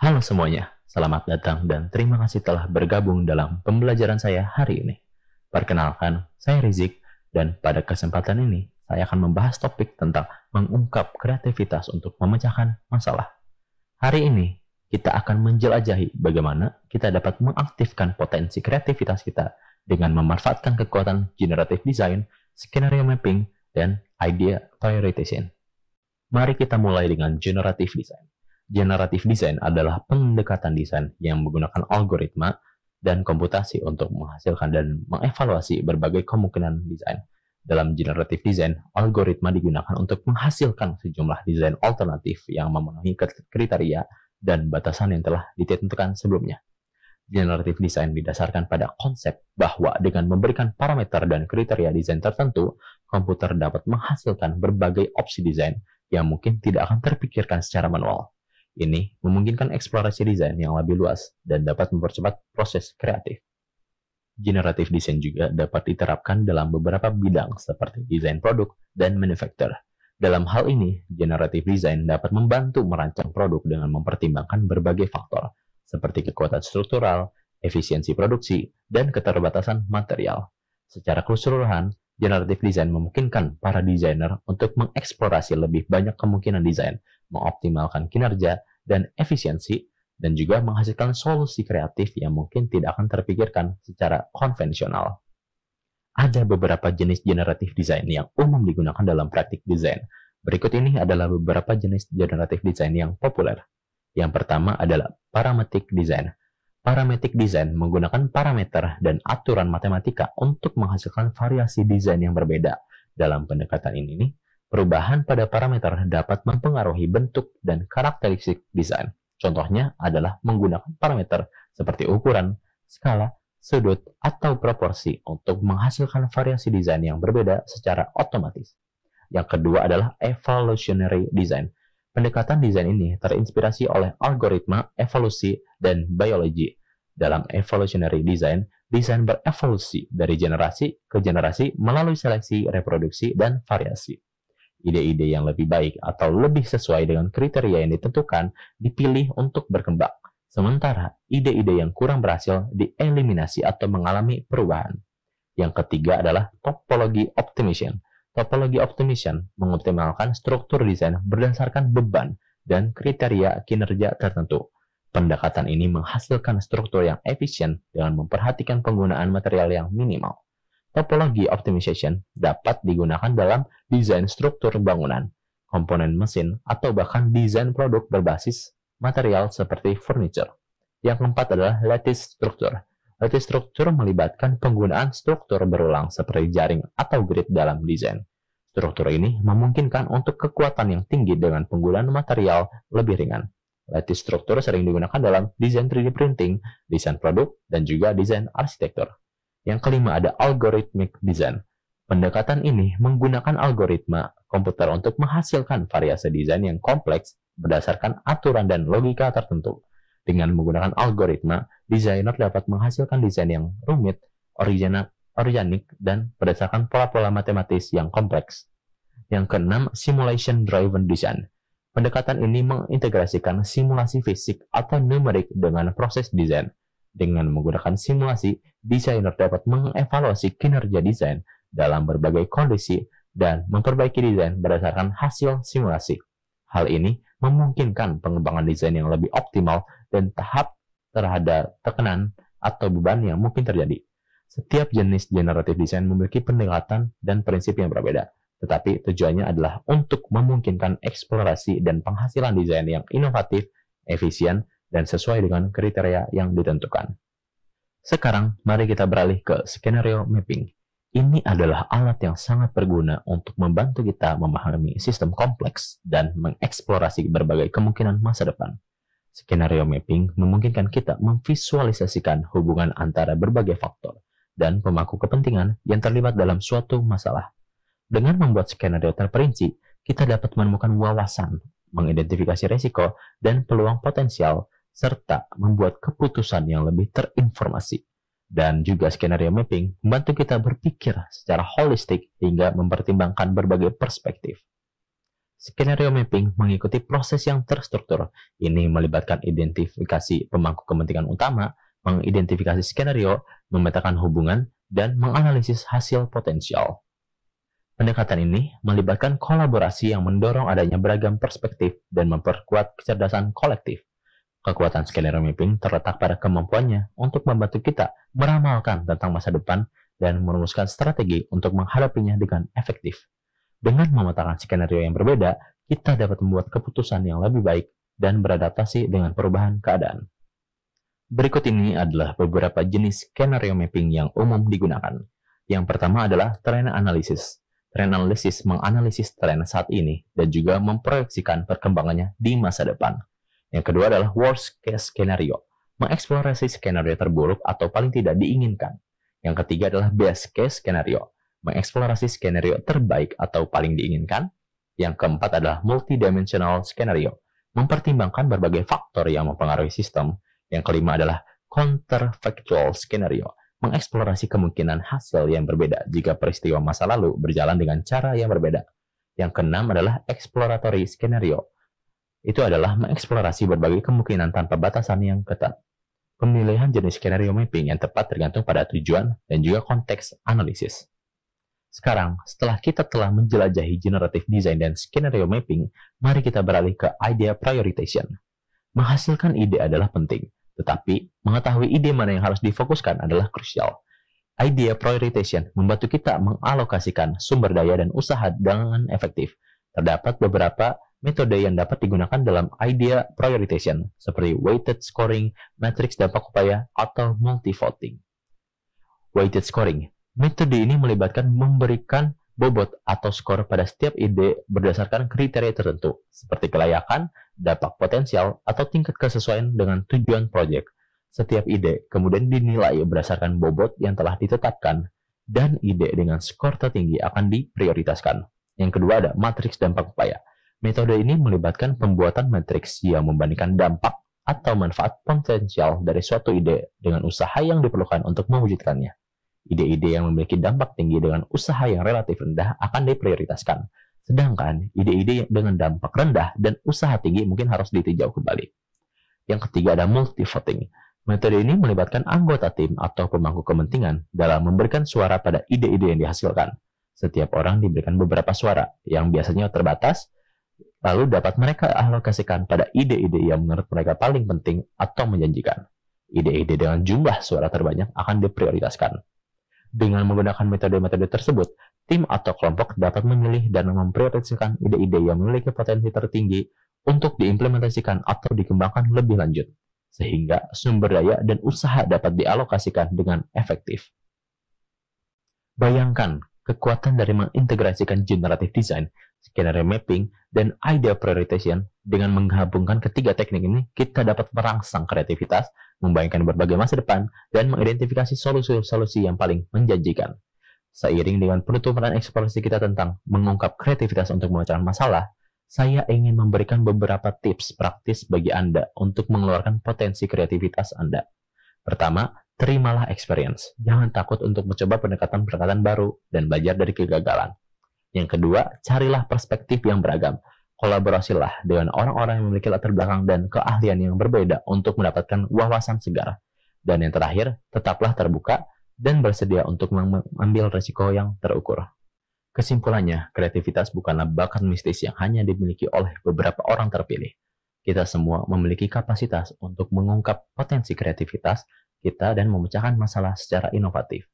Halo semuanya, selamat datang dan terima kasih telah bergabung dalam pembelajaran saya hari ini. Perkenalkan, saya Rizik dan pada kesempatan ini saya akan membahas topik tentang mengungkap kreativitas untuk memecahkan masalah. Hari ini kita akan menjelajahi bagaimana kita dapat mengaktifkan potensi kreativitas kita dengan memanfaatkan kekuatan generative design, scenario mapping, dan idea prioritization. Mari kita mulai dengan generative design. Generative design adalah pendekatan desain yang menggunakan algoritma dan komputasi untuk menghasilkan dan mengevaluasi berbagai kemungkinan desain. Dalam generative design, algoritma digunakan untuk menghasilkan sejumlah desain alternatif yang memenuhi kriteria dan batasan yang telah ditentukan sebelumnya. Generative design didasarkan pada konsep bahwa dengan memberikan parameter dan kriteria desain tertentu, komputer dapat menghasilkan berbagai opsi desain yang mungkin tidak akan terpikirkan secara manual. Ini memungkinkan eksplorasi desain yang lebih luas dan dapat mempercepat proses kreatif. Generative design juga dapat diterapkan dalam beberapa bidang seperti desain produk dan manufacture. Dalam hal ini, generative design dapat membantu merancang produk dengan mempertimbangkan berbagai faktor, seperti kekuatan struktural, efisiensi produksi, dan keterbatasan material. Secara keseluruhan, generative design memungkinkan para desainer untuk mengeksplorasi lebih banyak kemungkinan desain, mengoptimalkan kinerja dan efisiensi, dan juga menghasilkan solusi kreatif yang mungkin tidak akan terpikirkan secara konvensional. Ada beberapa jenis generative design yang umum digunakan dalam praktik desain. Berikut ini adalah beberapa jenis generative design yang populer. Yang pertama adalah parametric design. Parametric design menggunakan parameter dan aturan matematika untuk menghasilkan variasi desain yang berbeda. Dalam pendekatan ini, perubahan pada parameter dapat mempengaruhi bentuk dan karakteristik desain. Contohnya adalah menggunakan parameter seperti ukuran, skala, sudut, atau proporsi untuk menghasilkan variasi desain yang berbeda secara otomatis. Yang kedua adalah evolutionary design. Pendekatan desain ini terinspirasi oleh algoritma evolusi dan biologi. Dalam evolutionary design, desain berevolusi dari generasi ke generasi melalui seleksi, reproduksi, dan variasi. Ide-ide yang lebih baik atau lebih sesuai dengan kriteria yang ditentukan dipilih untuk berkembang, sementara ide-ide yang kurang berhasil dieliminasi atau mengalami perubahan. Yang ketiga adalah topology optimization. Topology optimization mengoptimalkan struktur desain berdasarkan beban dan kriteria kinerja tertentu. Pendekatan ini menghasilkan struktur yang efisien dengan memperhatikan penggunaan material yang minimal. Topology optimization dapat digunakan dalam desain struktur bangunan, komponen mesin, atau bahkan desain produk berbasis material seperti furniture. Yang keempat adalah lattice structure. Lattice structure melibatkan penggunaan struktur berulang seperti jaring atau grid dalam desain. Struktur ini memungkinkan untuk kekuatan yang tinggi dengan penggunaan material lebih ringan. Lattice structure sering digunakan dalam desain 3D printing, desain produk, dan juga desain arsitektur. Yang kelima ada algorithmic design. Pendekatan ini menggunakan algoritma komputer untuk menghasilkan variasi desain yang kompleks berdasarkan aturan dan logika tertentu. Dengan menggunakan algoritma, desainer dapat menghasilkan desain yang rumit, organik, dan berdasarkan pola-pola matematis yang kompleks. Yang keenam, simulation driven design. Pendekatan ini mengintegrasikan simulasi fisik atau numerik dengan proses desain. Dengan menggunakan simulasi, desainer dapat mengevaluasi kinerja desain dalam berbagai kondisi dan memperbaiki desain berdasarkan hasil simulasi. Hal ini memungkinkan pengembangan desain yang lebih optimal dan tahap terhadap tekanan atau beban yang mungkin terjadi. Setiap jenis generative design memiliki pendekatan dan prinsip yang berbeda, tetapi tujuannya adalah untuk memungkinkan eksplorasi dan penghasilan desain yang inovatif, efisien, dan sesuai dengan kriteria yang ditentukan. Sekarang, mari kita beralih ke skenario mapping. Ini adalah alat yang sangat berguna untuk membantu kita memahami sistem kompleks dan mengeksplorasi berbagai kemungkinan masa depan. Skenario mapping memungkinkan kita memvisualisasikan hubungan antara berbagai faktor dan pemangku kepentingan yang terlibat dalam suatu masalah. Dengan membuat skenario terperinci, kita dapat menemukan wawasan, mengidentifikasi risiko dan peluang potensial, serta membuat keputusan yang lebih terinformasi. Dan juga skenario mapping membantu kita berpikir secara holistik hingga mempertimbangkan berbagai perspektif. Skenario mapping mengikuti proses yang terstruktur. Ini melibatkan identifikasi pemangku kepentingan utama, mengidentifikasi skenario, memetakan hubungan, dan menganalisis hasil potensial. Pendekatan ini melibatkan kolaborasi yang mendorong adanya beragam perspektif dan memperkuat kecerdasan kolektif. Kekuatan skenario mapping terletak pada kemampuannya untuk membantu kita meramalkan tentang masa depan dan merumuskan strategi untuk menghadapinya dengan efektif. Dengan memetakan skenario yang berbeda, kita dapat membuat keputusan yang lebih baik dan beradaptasi dengan perubahan keadaan. Berikut ini adalah beberapa jenis skenario mapping yang umum digunakan. Yang pertama adalah trend analysis. Trend analysis menganalisis tren saat ini dan juga memproyeksikan perkembangannya di masa depan. Yang kedua adalah worst case scenario, mengeksplorasi skenario terburuk atau paling tidak diinginkan. Yang ketiga adalah best case scenario, mengeksplorasi skenario terbaik atau paling diinginkan. Yang keempat adalah multidimensional skenario, mempertimbangkan berbagai faktor yang mempengaruhi sistem. Yang kelima adalah counterfactual skenario, mengeksplorasi kemungkinan hasil yang berbeda jika peristiwa masa lalu berjalan dengan cara yang berbeda. Yang keenam adalah exploratory skenario, itu adalah mengeksplorasi berbagai kemungkinan tanpa batasan yang ketat. Pemilihan jenis skenario mapping yang tepat tergantung pada tujuan dan juga konteks analisis. Sekarang, setelah kita telah menjelajahi generative design dan skenario mapping, mari kita beralih ke idea prioritization. Menghasilkan ide adalah penting, tetapi mengetahui ide mana yang harus difokuskan adalah krusial. Idea prioritization membantu kita mengalokasikan sumber daya dan usaha dengan efektif. Terdapat beberapa metode yang dapat digunakan dalam idea prioritization, seperti weighted scoring, matriks dampak upaya, atau multi-voting. Weighted scoring. Metode ini melibatkan memberikan bobot atau skor pada setiap ide berdasarkan kriteria tertentu, seperti kelayakan, dampak potensial, atau tingkat kesesuaian dengan tujuan proyek. Setiap ide kemudian dinilai berdasarkan bobot yang telah ditetapkan, dan ide dengan skor tertinggi akan diprioritaskan. Yang kedua ada matriks dampak upaya. Metode ini melibatkan pembuatan matriks yang membandingkan dampak atau manfaat potensial dari suatu ide dengan usaha yang diperlukan untuk mewujudkannya. Ide-ide yang memiliki dampak tinggi dengan usaha yang relatif rendah akan diprioritaskan, sedangkan ide-ide dengan dampak rendah dan usaha tinggi mungkin harus ditinjau kembali. Yang ketiga ada multi-voting. Metode ini melibatkan anggota tim atau pemangku kepentingan dalam memberikan suara pada ide-ide yang dihasilkan. Setiap orang diberikan beberapa suara yang biasanya terbatas, lalu dapat mereka alokasikan pada ide-ide yang menurut mereka paling penting atau menjanjikan. Ide-ide dengan jumlah suara terbanyak akan diprioritaskan. Dengan menggunakan metode-metode tersebut, tim atau kelompok dapat memilih dan memprioritaskan ide-ide yang memiliki potensi tertinggi untuk diimplementasikan atau dikembangkan lebih lanjut, sehingga sumber daya dan usaha dapat dialokasikan dengan efektif. Bayangkan kekuatan dari mengintegrasikan generative design, skenario mapping, dan idea prioritization. Dengan menggabungkan ketiga teknik ini, kita dapat merangsang kreativitas, membayangkan berbagai masa depan, dan mengidentifikasi solusi-solusi yang paling menjanjikan. Seiring dengan penutupan eksplorasi kita tentang mengungkap kreativitas untuk memecahkan masalah, saya ingin memberikan beberapa tips praktis bagi Anda untuk mengeluarkan potensi kreativitas Anda. Pertama, terimalah experience. Jangan takut untuk mencoba pendekatan-pendekatan baru dan belajar dari kegagalan. Yang kedua, carilah perspektif yang beragam. Kolaborasilah dengan orang-orang yang memiliki latar belakang dan keahlian yang berbeda untuk mendapatkan wawasan segar. Dan yang terakhir, tetaplah terbuka dan bersedia untuk mengambil risiko yang terukur. Kesimpulannya, kreativitas bukanlah bakat mistis yang hanya dimiliki oleh beberapa orang terpilih. Kita semua memiliki kapasitas untuk mengungkap potensi kreativitas kita dan memecahkan masalah secara inovatif.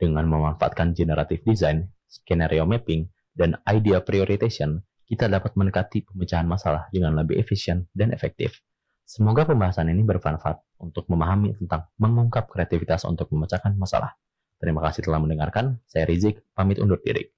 Dengan memanfaatkan generative design, skenario mapping, dan idea prioritization, kita dapat mendekati pemecahan masalah dengan lebih efisien dan efektif. Semoga pembahasan ini bermanfaat untuk memahami tentang mengungkap kreativitas untuk memecahkan masalah. Terima kasih telah mendengarkan. Saya Rizik, pamit undur diri.